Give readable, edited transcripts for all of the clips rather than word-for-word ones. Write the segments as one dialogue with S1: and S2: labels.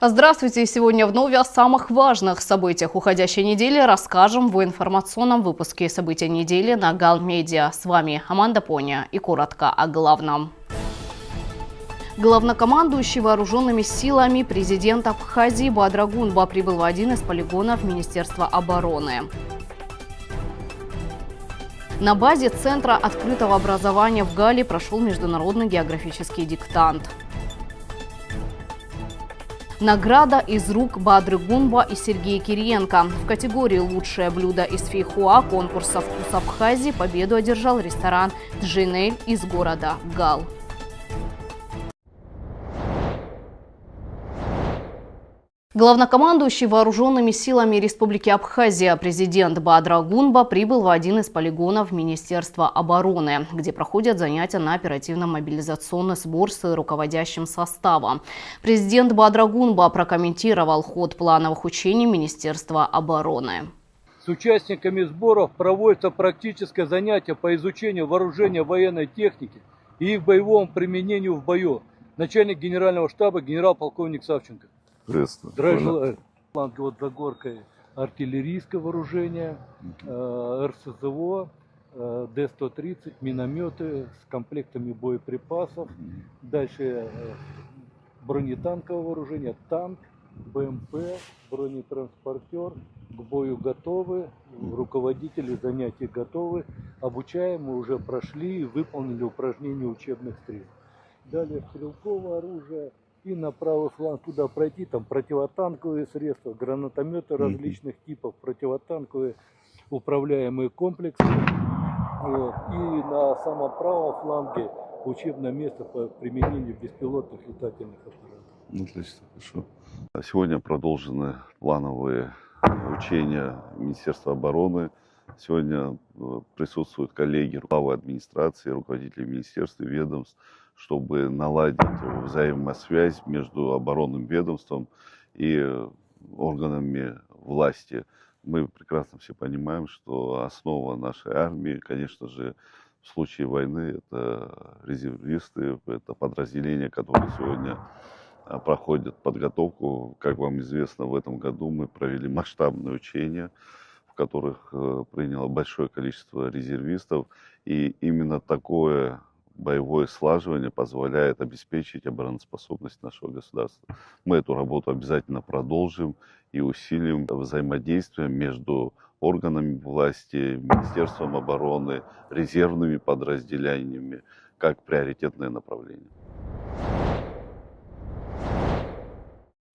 S1: Здравствуйте! Сегодня вновь о самых важных событиях уходящей недели расскажем в информационном выпуске событий недели на Гал Медиа. С вами Аманда Поня и коротко о главном. Главнокомандующий вооруженными силами президент Абхазии Бадра Гунба прибыл в один из полигонов Министерства обороны. На базе Центра открытого образования в Гале прошел международный географический диктант. Награда из рук Бадры Гунба и Сергея Кириенко. В категории «Лучшее блюдо из фейхоа» конкурса «Вкус Абхазии» победу одержал ресторан «Джинель» из города Гал. Главнокомандующий вооруженными силами Республики Абхазия президент Бадра Гунба прибыл в один из полигонов Министерства обороны, где проходят занятия на оперативно-мобилизационный сбор с руководящим составом. Президент Бадра Гунба прокомментировал ход плановых учений Министерства обороны.
S2: С участниками сборов проводится практическое занятие по изучению вооружения военной техники и их боевому применению в бою. Начальник генерального штаба генерал-полковник Савченко. Здравия желаю. Вот за горкой артиллерийское вооружение, РСЗО, Д-130, минометы с комплектами боеприпасов. Дальше бронетанковое вооружение, танк, БМП, бронетранспортер. К бою готовы, руководители занятий готовы. Обучаемые уже прошли и выполнили упражнения учебных стрел. Далее стрелковое оружие. И на правый фланг туда пройти, там противотанковые средства, гранатометы различных типов, противотанковые управляемые комплексы. Вот. И на самом правом фланге учебное место по применению беспилотных летательных аппаратов.
S3: Отлично, хорошо. Сегодня продолжены плановые учения Министерства обороны. Сегодня присутствуют коллеги главы администрации, руководители министерств и ведомств, чтобы наладить взаимосвязь между оборонным ведомством и органами власти. Мы прекрасно все понимаем, что основа нашей армии, конечно же, в случае войны, это резервисты, это подразделения, которые сегодня проходят подготовку. Как вам известно, в этом году мы провели масштабные учения, в которых приняло большое количество резервистов. И именно такое боевое слаживание позволяет обеспечить обороноспособность нашего государства. Мы эту работу обязательно продолжим и усилим взаимодействие между органами власти, Министерством обороны, резервными подразделениями, как приоритетное направление.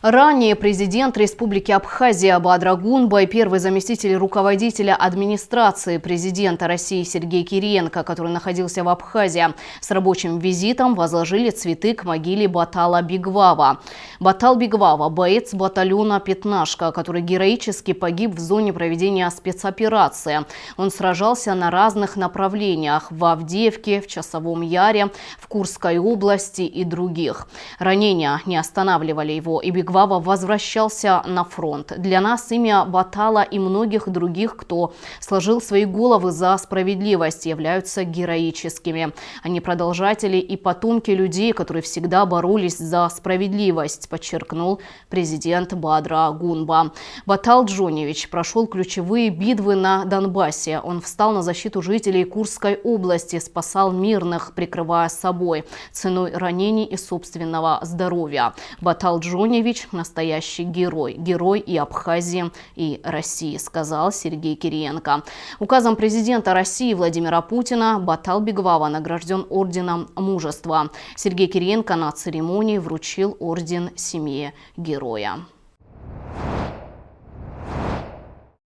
S1: Ранее президент Республики Абхазия Бадра Гунба и первый заместитель руководителя администрации президента России Сергей Кириенко, который находился в Абхазии, с рабочим визитом возложили цветы к могиле Батала Бигвава. Батал Бигвава – боец батальона «Пятнашка», который героически погиб в зоне проведения спецоперации. Он сражался на разных направлениях – в Авдеевке, в Часовом Яре, в Курской области и других. Ранения не останавливали его, и Бигвава возвращался на фронт. Для нас имя Батала и многих других, кто сложил свои головы за справедливость, являются героическими. Они продолжатели и потомки людей, которые всегда боролись за справедливость, подчеркнул президент Бадра Гунба. Батал Джоневич прошел ключевые битвы на Донбассе. Он встал на защиту жителей Курской области, спасал мирных, прикрывая собой, ценой ранений и собственного здоровья. Батал Джоневич – настоящий герой. Герой и Абхазии, и России, сказал Сергей Кириенко. Указом президента России Владимира Путина Батал Бигвава награжден орденом мужества. Сергей Кириенко на церемонии вручил орден семье героя.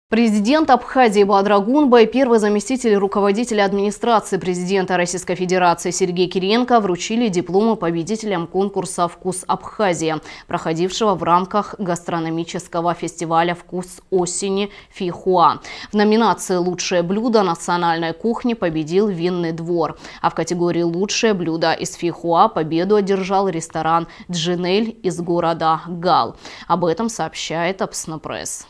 S1: Президент Абхазии Бадра Гунба и первый заместитель руководителя администрации президента Российской Федерации Сергей Кириенко вручили дипломы победителям конкурса «Вкус Абхазии», проходившего в рамках гастрономического фестиваля «Вкус осени» фейхоа. В номинации «Лучшее блюдо национальной кухни» победил Винный двор, а в категории «Лучшее блюдо из фейхоа» победу одержал ресторан «Джинель» из города Гал. Об этом сообщает Апснопресс.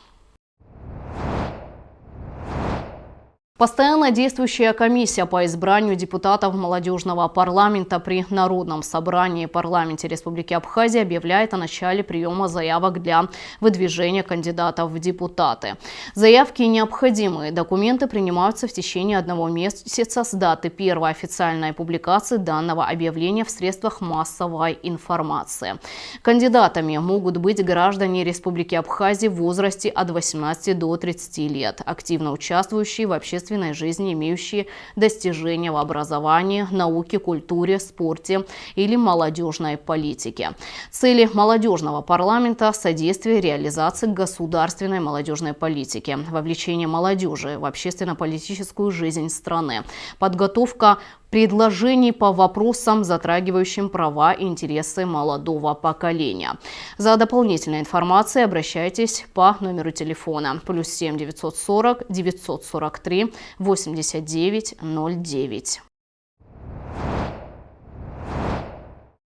S1: Постоянно действующая комиссия по избранию депутатов молодежного парламента при Народном собрании в парламенте Республики Абхазия объявляет о начале приема заявок для выдвижения кандидатов в депутаты. Заявки необходимые. Документы принимаются в течение 1 месяца с даты первой официальной публикации данного объявления в средствах массовой информации. Кандидатами могут быть граждане Республики Абхазия в возрасте от 18 до 30 лет, активно участвующие в общественной жизни, имеющие достижения в образовании, науке, культуре, спорте или молодежной политике. Цели молодежного парламента – содействие реализации государственной молодежной политики, вовлечение молодежи в общественно-политическую жизнь страны, подготовка предложений по вопросам, затрагивающим права и интересы молодого поколения. За дополнительной информацией обращайтесь по номеру телефона +7 940 943 89 09.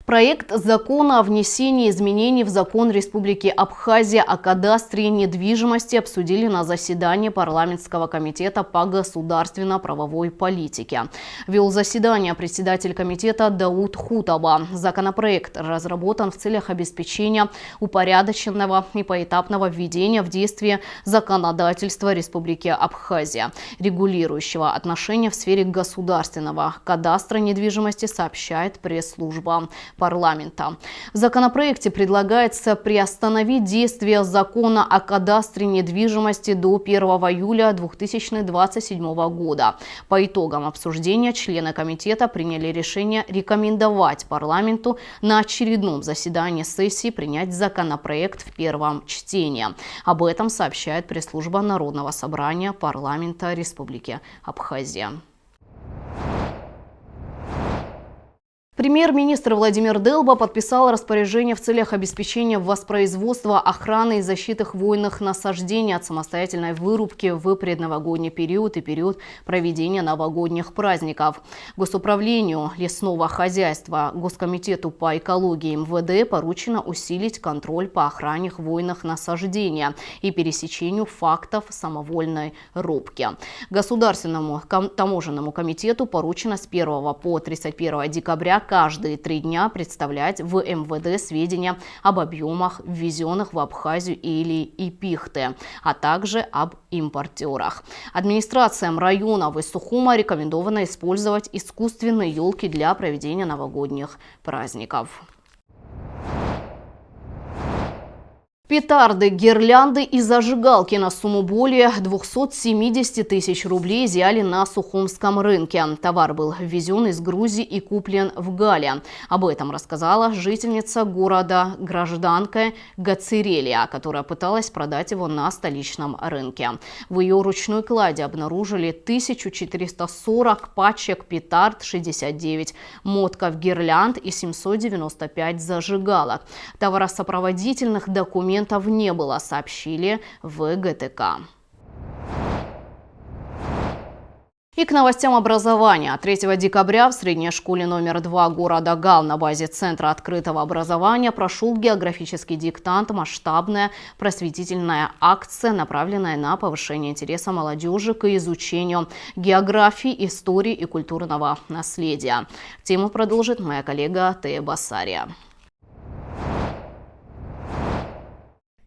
S1: Проект закона о внесении изменений в закон Республики Абхазия о кадастре недвижимости обсудили на заседании парламентского комитета по государственно-правовой политике. Вел заседание председатель комитета Дауд Хутаба. Законопроект разработан в целях обеспечения упорядоченного и поэтапного введения в действие законодательства Республики Абхазия, регулирующего отношения в сфере государственного кадастра недвижимости, сообщает пресс-служба парламента. В законопроекте предлагается приостановить действие закона о кадастре недвижимости до 1 июля 2027 года. По итогам обсуждения члены комитета приняли решение рекомендовать парламенту на очередном заседании сессии принять законопроект в первом чтении. Об этом сообщает пресс-служба Народного собрания парламента Республики Абхазия. Премьер-министр Владимир Делба подписал распоряжение в целях обеспечения воспроизводства, охраны и защиты хвойных насаждений от самостоятельной вырубки в предновогодний период и период проведения новогодних праздников. Госуправлению лесного хозяйства, Госкомитету по экологии МВД поручено усилить контроль по охране хвойных насаждений и пересечению фактов самовольной рубки. Государственному таможенному комитету поручено с 1 по 31 декабря каждые 3 дня представлять в МВД сведения об объемах ввезенных в Абхазию или Ипихты, а также об импортерах. Администрациям районов и Сухума рекомендовано использовать искусственные елки для проведения новогодних праздников. Петарды, гирлянды и зажигалки на сумму более 270 тысяч рублей изъяли на Сухумском рынке. Товар был ввезен из Грузии и куплен в Гале. Об этом рассказала жительница города, гражданка Гацирелия, которая пыталась продать его на столичном рынке. В ее ручной кладе обнаружили 1440 пачек петард, 69 мотков гирлянд и 795 зажигалок. Товаросопроводительных документов не было, сообщили в ГТК. И к новостям образования. 3 декабря в средней школе номер 2 города Гал на базе Центра открытого образования прошел географический диктант, масштабная просветительная акция, направленная на повышение интереса молодежи к изучению географии, истории и культурного наследия. Тему продолжит моя коллега Тея Басария.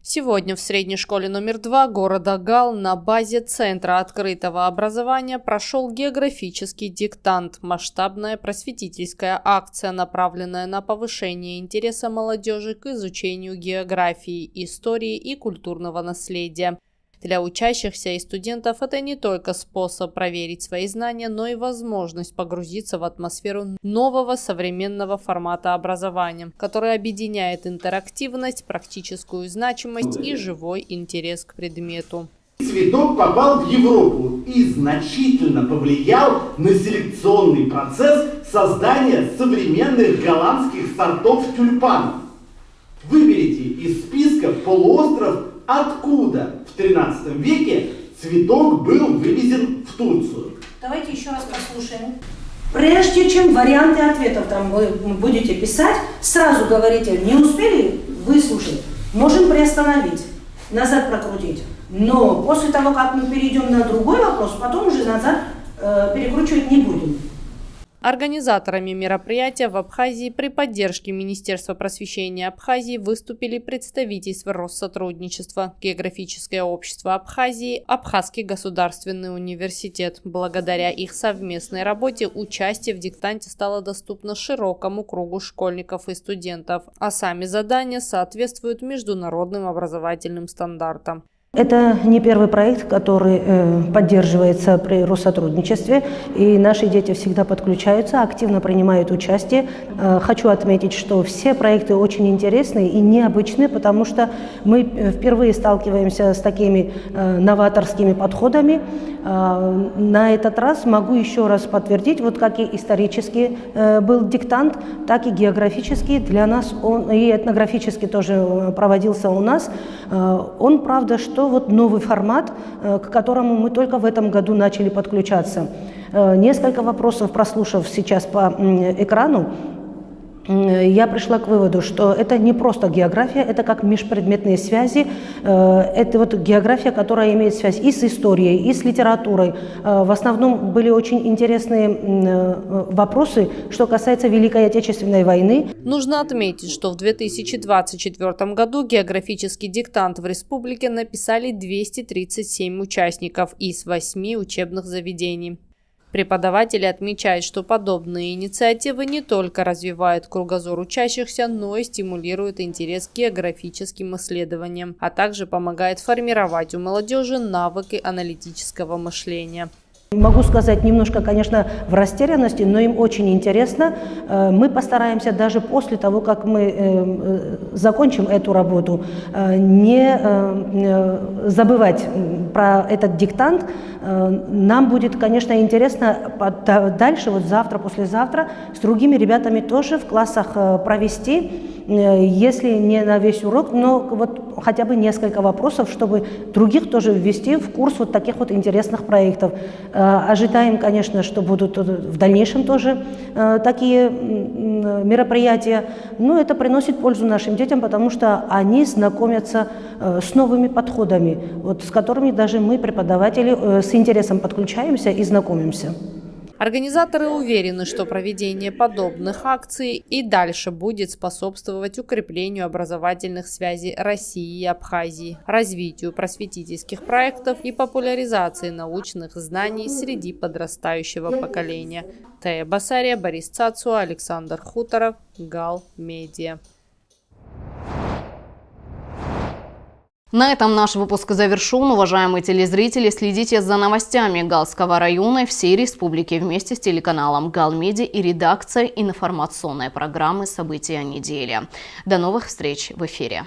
S4: Сегодня в средней школе номер 2 города Гал на базе Центра открытого образования прошел географический диктант, масштабная просветительская акция, направленная на повышение интереса молодежи к изучению географии, истории и культурного наследия. Для учащихся и студентов это не только способ проверить свои знания, но и возможность погрузиться в атмосферу нового современного формата образования, который объединяет интерактивность, практическую значимость и живой интерес к предмету.
S5: Цветок попал в Европу и значительно повлиял на селекционный процесс создания современных голландских сортов тюльпанов. Выберите из списка полуостров, откуда в 13 веке цветок был вывезен в Турцию.
S6: Давайте еще раз послушаем. Прежде чем варианты ответов там вы будете писать, сразу говорите, не успели выслушать, можем приостановить. назад прокрутить. Но после того, как мы перейдем на другой вопрос, потом уже назад перекручивать не будем.
S4: Организаторами мероприятия в Абхазии при поддержке Министерства просвещения Абхазии выступили представительства Россотрудничества, Географическое общество Абхазии, Абхазский государственный университет. Благодаря их совместной работе участие в диктанте стало доступно широкому кругу школьников и студентов, а сами задания соответствуют международным образовательным стандартам.
S7: Это не первый проект, который поддерживается при Россотрудничестве, и наши дети всегда подключаются, активно принимают участие. Хочу отметить, что все проекты очень интересные и необычные, потому что мы впервые сталкиваемся с такими новаторскими подходами. На этот раз могу еще раз подтвердить, вот как и исторический был диктант, так и географический для нас, и этнографический тоже проводился у нас. Он, правда, что вот новый формат, к которому мы только в этом году начали подключаться. Несколько вопросов, прослушав сейчас по экрану, я пришла к выводу, что это не просто география, это как межпредметные связи. Это вот география, которая имеет связь и с историей, и с литературой. В основном были очень интересные вопросы, что касается Великой Отечественной войны.
S4: Нужно отметить, что в 2024 году географический диктант в республике написали 237 участников из 8 учебных заведений. Преподаватели отмечают, что подобные инициативы не только развивают кругозор учащихся, но и стимулируют интерес к географическим исследованиям, а также помогают формировать у молодежи навыки аналитического мышления.
S7: Могу сказать немножко, конечно, в растерянности, но им очень интересно. Мы постараемся даже после того, как мы закончим эту работу, не забывать про этот диктант. Нам будет, конечно, интересно дальше, вот завтра, послезавтра, с другими ребятами тоже в классах провести, если не на весь урок, но вот хотя бы несколько вопросов, чтобы других тоже ввести в курс вот таких вот интересных проектов. Ожидаем, конечно, что будут в дальнейшем тоже такие мероприятия, но это приносит пользу нашим детям, потому что они знакомятся с новыми подходами, вот, с которыми даже мы, преподаватели, с интересом подключаемся и знакомимся.
S4: Организаторы уверены, что проведение подобных акций и дальше будет способствовать укреплению образовательных связей России и Абхазии, развитию просветительских проектов и популяризации научных знаний среди подрастающего поколения. Тая Басария, Борис Цацуа, Александр Хуторов, Гал Медиа.
S1: На этом наш выпуск завершен. Уважаемые телезрители, следите за новостями Галского района и всей республики вместе с телеканалом Гал Медиа и редакцией информационной программы «События недели». До новых встреч в эфире.